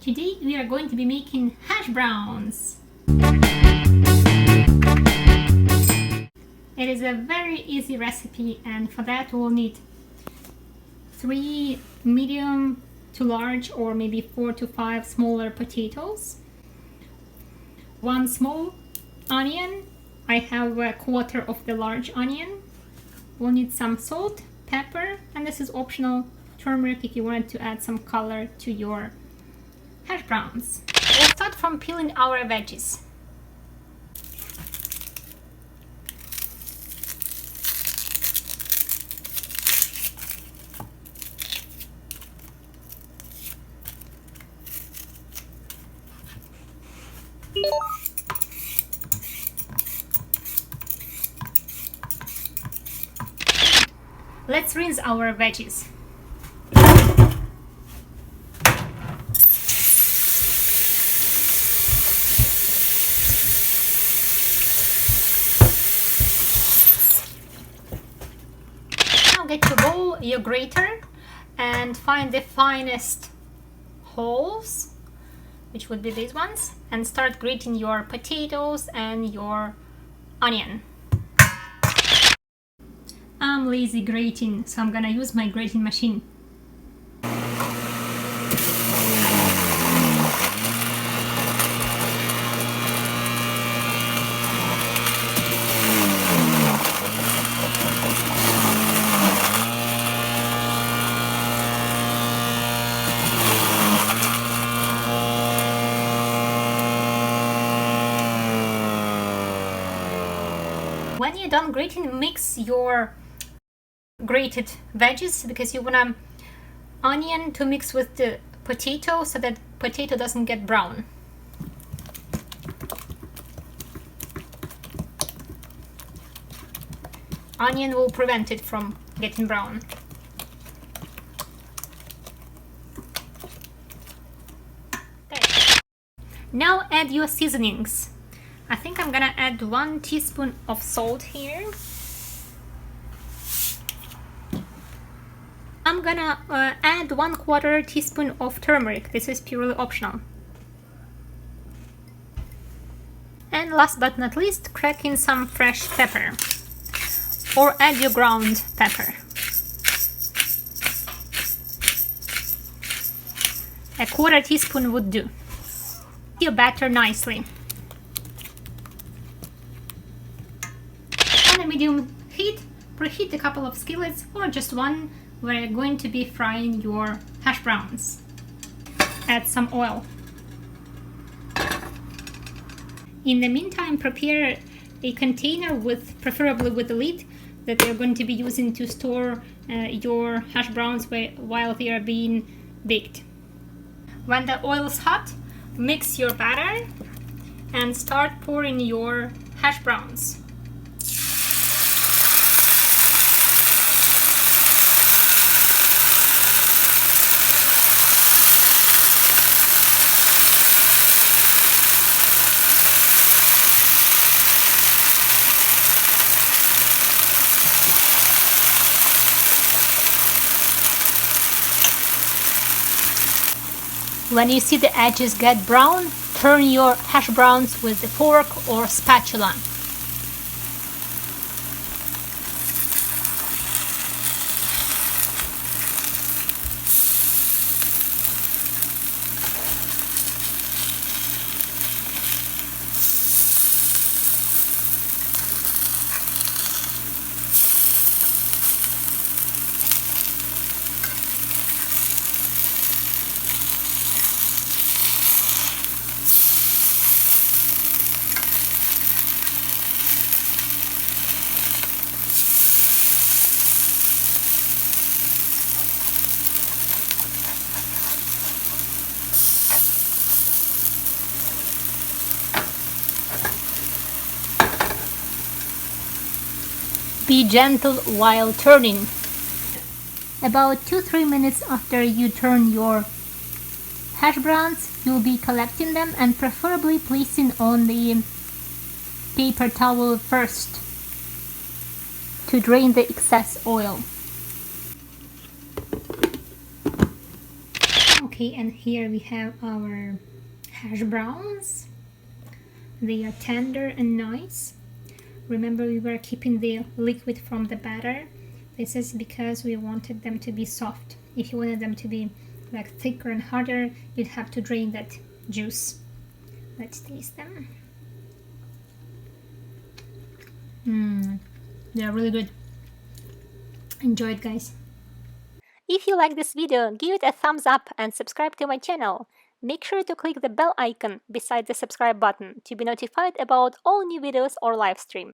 Today we are going to be making hash browns. It is a very easy recipe, and for that we'll need 3 medium to large or maybe 4 to 5 smaller potatoes, 1 small onion. I have a quarter of the large onion. We'll need some salt, pepper, and this is optional, turmeric if you wanted to add some color to your hash browns. We'll start from peeling our veggies. Let's rinse our veggies. Now get your bowl, your grater, and find the finest holes, which would be these ones, and start grating your potatoes and your onion. I'm lazy grating, so I'm gonna use my grating machine. When you're done grating, mix your grated veggies, because you want onion to mix with the potato so that potato doesn't get brown. Onion will prevent it from getting brown. Okay. Now add your seasonings. I think I'm gonna add 1 teaspoon of salt here. I'm gonna add 1/4 teaspoon of turmeric. This is purely optional. And last but not least, crack in some fresh pepper, or add your ground pepper. A 1/4 teaspoon would do. Your batter nicely. On a medium heat, preheat a couple of skillets or just one, where you're going to be frying your hash browns. Add some oil. In the meantime, prepare a container preferably with a lid, that you're going to be using to store your hash browns while they are being baked. When the oil is hot, mix your batter and start pouring your hash browns. When you see the edges get brown, turn your hash browns with a fork or spatula. Be gentle while turning. About 2-3 minutes after you turn your hash browns, you'll be collecting them and preferably placing on the paper towel first to drain the excess oil. Okay, and here we have our hash browns. They are tender and nice. Remember, we were keeping the liquid from the batter. This is because we wanted them to be soft. If you wanted them to be like thicker and harder, you'd have to drain that juice. Let's taste them. They're really good. Enjoy it, guys. If you like this video, give it a thumbs up and subscribe to my channel. Make sure to click the bell icon beside the subscribe button to be notified about all new videos or live stream.